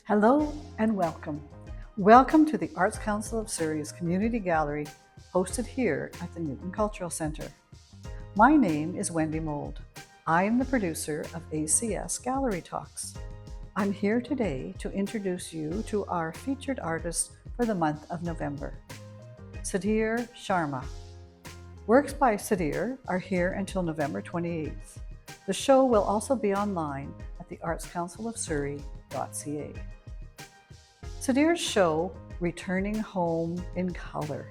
Hello and welcome. Welcome to the Arts Council of Surrey's Community Gallery, hosted here at the Newton Cultural Centre. My name is Wendy Mould. I am the producer of ACS Gallery Talks. I'm here today to introduce you to our featured artist for the month of November, SUDHIR SHARMA. Works by SUDHIR are here until November 28th. The show will also be online at the artscouncilofsurrey.ca. SUDHIR's show, Returning Home in Color,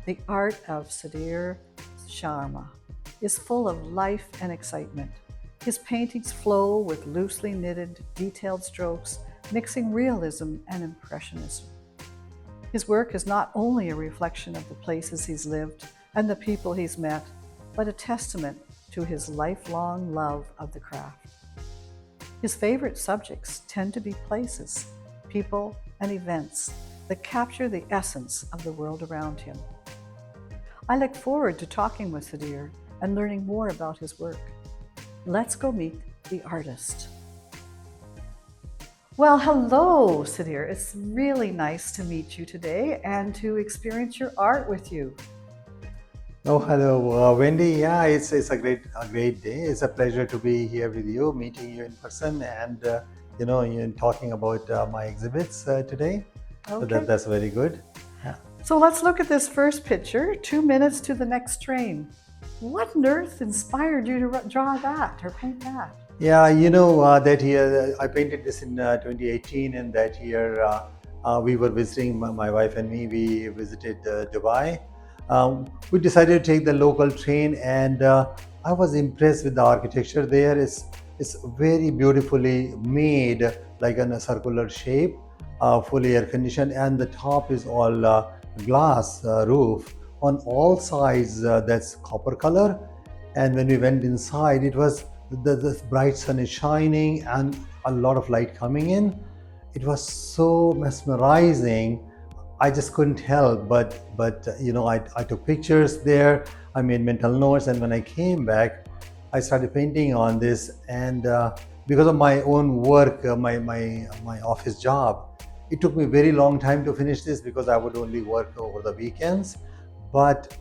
the art of SUDHIR SHARMA, is full of life and excitement. His paintings flow with loosely knitted, detailed strokes, mixing realism and impressionism. His work is not only a reflection of the places he's lived and the people he's met, but a testament to his lifelong love of the craft. His favorite subjects tend to be places, people, and events that capture the essence of the world around him. I look forward to talking with SUDHIR and learning more about his work. Let's go meet the artist. Well, hello, SUDHIR. It's really nice to meet you today and to experience your art with you. Oh, hello, Wendy. Yeah, it's a great day. It's a pleasure to be here with you, meeting you in person, and you're talking about my exhibits today. Okay. So that's very good. Yeah. So let's look at this first picture, 2 minutes to the next train. What on earth inspired you to draw that or paint that? Yeah, that year I painted this in 2018, and that year we were visiting, my wife and me, we visited Dubai. We decided to take the local train, and I was impressed with the architecture there. It's very beautifully made, like in a circular shape, fully air conditioned, and the top is all glass roof. On all sides, that's copper color. And when we went inside, it was the bright sun is shining and a lot of light coming in. It was so mesmerizing. I just couldn't help but I took pictures there. I made mental notes, and when I came back, I started painting on this. And because of my own work, my office job, it took me a very long time to finish this because I would only work over the weekends. But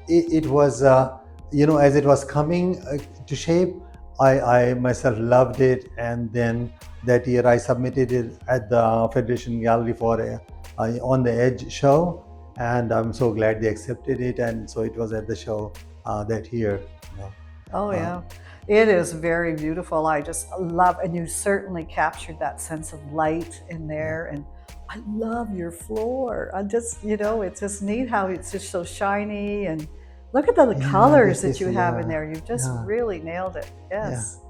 it was as it was coming to shape, I myself loved it. And then that year I submitted it at the Federation Gallery for a On the Edge show, and I'm so glad they accepted it, and so it was at the show that year. Oh yeah, it is very beautiful. I just love, and you certainly captured that sense of light in there, and I love your floor. I just, it's just neat how it's just so shiny, and look at the colors that you have in there. You've just really nailed it. Yes.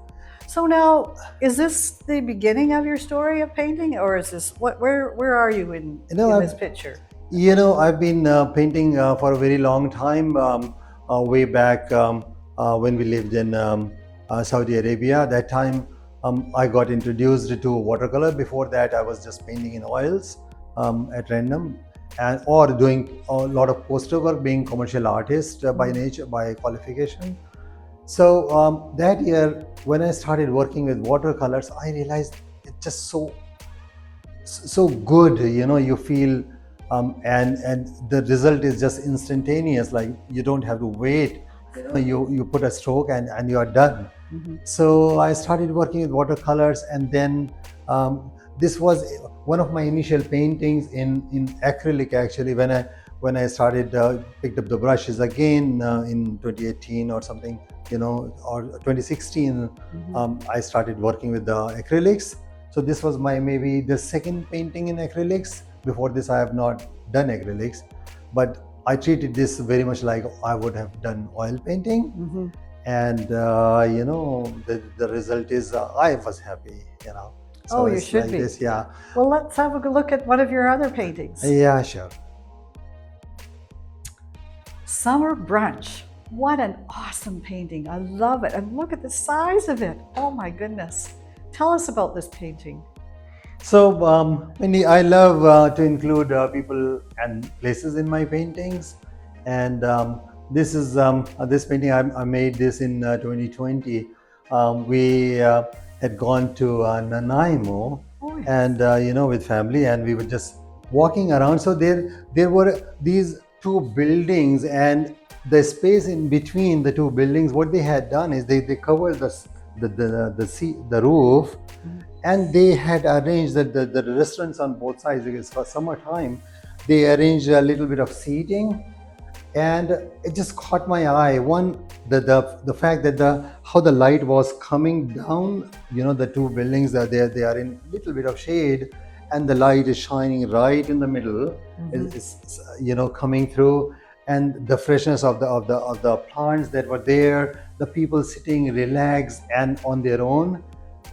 So now, is this the beginning of your story of painting, or is this where are you in this picture? I've been painting for a very long time, way back when we lived in Saudi Arabia. That time I got introduced to watercolor. Before that, I was just painting in oils at random, or doing a lot of poster work, being commercial artist by nature, by qualification. So that year, when I started working with watercolors, I realized it's just so good. You feel and the result is just instantaneous. Like, you don't have to wait. You put a stroke and you are done. Mm-hmm. So I started working with watercolors, and then this was one of my initial paintings in acrylic. Actually, when I started picked up the brushes again in 2018 or something, or 2016, I started working with the acrylics. So this was maybe the second painting in acrylics. Before this, I have not done acrylics, but I treated this very much like I would have done oil painting. And the result is I was happy. So you should be. This, yeah. Well, let's have a look at one of your other paintings. Yeah, sure. Summer Brunch. What an awesome painting. I love it. And look at the size of it. Oh my goodness. Tell us about this painting. So, Wendy, I love to include people and places in my paintings. And this is this painting, I made this in 2020. We had gone to Nanaimo, yes. and with family, and we were just walking around. So there were these two buildings, and the space in between the two buildings, what they had done is they covered the roof, and they had arranged the restaurants on both sides, because for summertime they arranged a little bit of seating, and it just caught my eye. One, the fact that how the light was coming down, the two buildings, that they are in little bit of shade, and the light is shining right in the middle, is coming through, and the freshness of the plants that were there, the people sitting relaxed and on their own.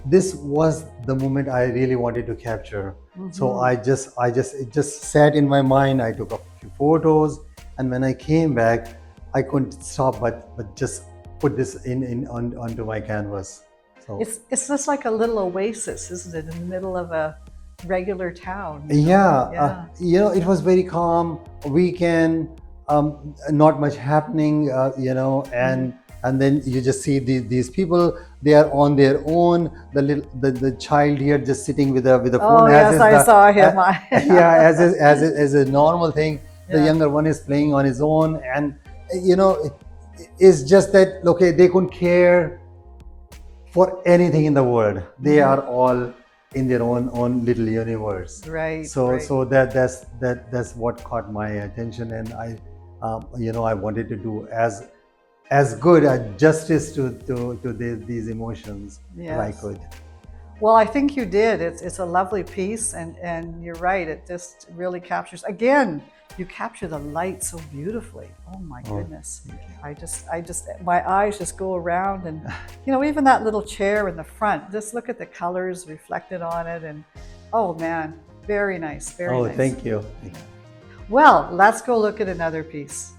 This was the moment I really wanted to capture. So it just sat in my mind. I took a few photos, and when I came back, I couldn't stop but just put this onto my canvas. So It's just like a little oasis, isn't it, in the middle of a regular town? yeah, it was very calm. Weekend, not much happening, and then you just see these people. They are on their own. The child here just sitting with a phone. Oh yes, I saw him. Yeah, as a normal thing. The Yeah. younger one is playing on his own, and it's just that, okay, they couldn't care for anything in the world. They are all in their own little universe. Right. So right. so that's what caught my attention, and I wanted to do as good a justice to these emotions as I Yes. could. Well, I think you did. It's a lovely piece, and you're right. It just really captures. Again, you capture the light so beautifully. Oh my goodness! Thank you. I just, my eyes just go around, and even that little chair in the front. Just look at the colors reflected on it, and oh man, very nice, very Oh, nice. thank you. Well, let's go look at another piece.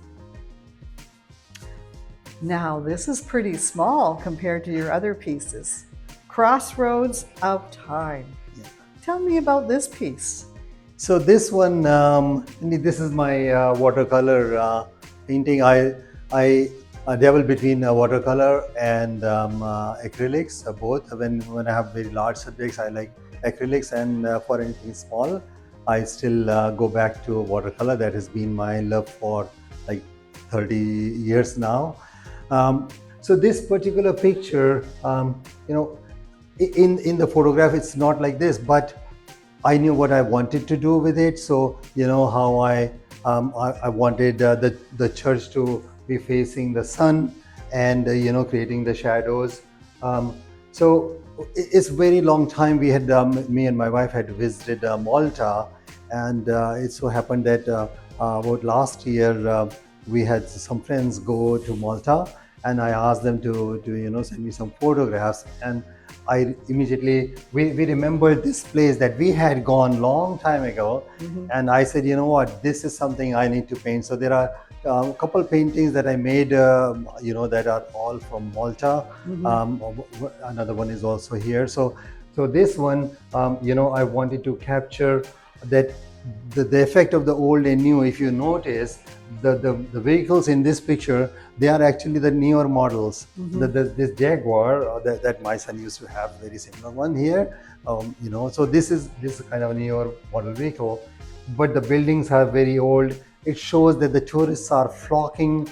Now, this is pretty small compared to your other pieces. Crossroads of Time. Yeah. Tell me about this piece. So this one, this is my watercolor painting. I dabble between watercolor and acrylics, both. When I have very large subjects, I like acrylics, and for anything small, I still go back to watercolor. That has been my love for like 30 years now. So this particular picture, in the photograph, it's not like this, but I knew what I wanted to do with it. So how I wanted the church to be facing the sun, and creating the shadows. So it's very long time. We had me and my wife had visited Malta, and it so happened that about last year we had some friends go to Malta, and I asked them to send me some photographs, and I immediately we remembered this place that we had gone long time ago, and I said, you know what, this is something I need to paint. So there are a couple paintings that I made, that are all from Malta. Another one is also here. So this one, I wanted to capture that the effect of the old and new. If you notice, the vehicles in this picture, they are actually the newer models. This Jaguar that my son used to have, very similar one here. So this is kind of a newer model vehicle, but the buildings are very old. It shows that the tourists are flocking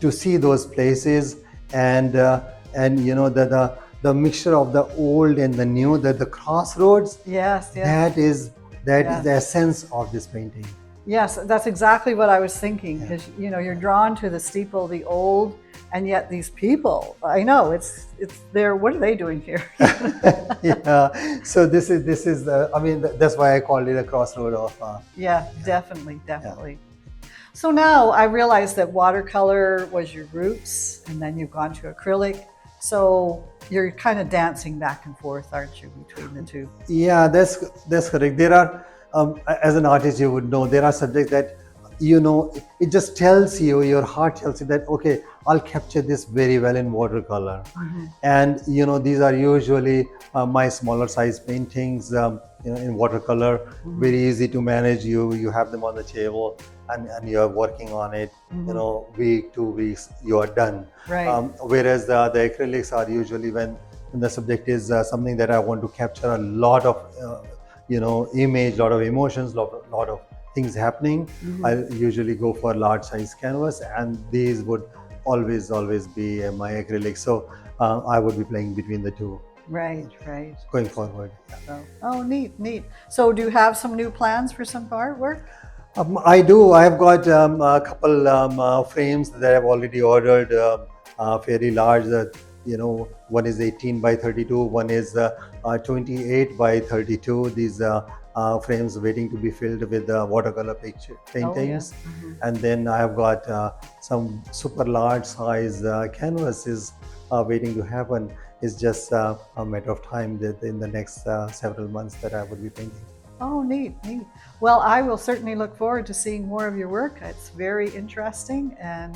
to see those places, and the mixture of the old and the new, the crossroads. Yes, yes. That is the essence of this painting. Yes, that's exactly what I was thinking. Because you're drawn to the steeple, the old, and yet these people. I know it's there. What are they doing here? Yeah. So this is that's why I called it a crossroad of. Yeah, definitely. So now I realize that watercolor was your roots, and then you've gone to acrylic. So you're kind of dancing back and forth, aren't you, between the two? Yeah, that's correct. There are, as an artist, you would know, there are subjects that, it just tells you, your heart tells you that, okay, I'll capture this very well in watercolor. And, these are usually my smaller size paintings, in watercolor, very easy to manage. You have them on the table, and you're working on it, week, 2 weeks, you are done. Right. Whereas the acrylics are usually when and the subject is something that I want to capture a lot of image, lot of emotions, lot of things happening. I usually go for large size canvas, and these would always be my acrylic. So I would be playing between the two. Right, right. Going forward. So, oh, neat. So do you have some new plans for some artwork? I do. I have got a couple frames that I've already ordered, fairly large. One is 18 by 32, one is 28 by 32. These frames waiting to be filled with watercolor picture paintings. Oh, yeah. And then I have got some super large size canvases waiting to happen. It's just a matter of time that in the next several months that I would be painting. Oh, neat. Well, I will certainly look forward to seeing more of your work. It's very interesting, and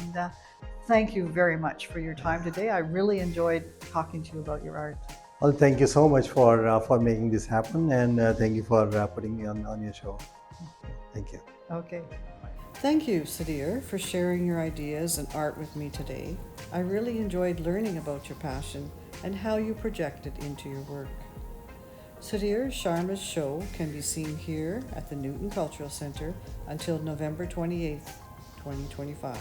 thank you very much for your time today. I really enjoyed talking to you about your art. Well, thank you so much for making this happen, and thank you for putting me on your show. Thank you. Okay. Thank you, SUDHIR, for sharing your ideas and art with me today. I really enjoyed learning about your passion and how you project it into your work. SUDHIR SHARMA's show can be seen here at the Newton Cultural Center until November 28th, 2025,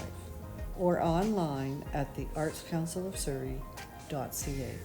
or online at the artscouncilofsurrey.ca.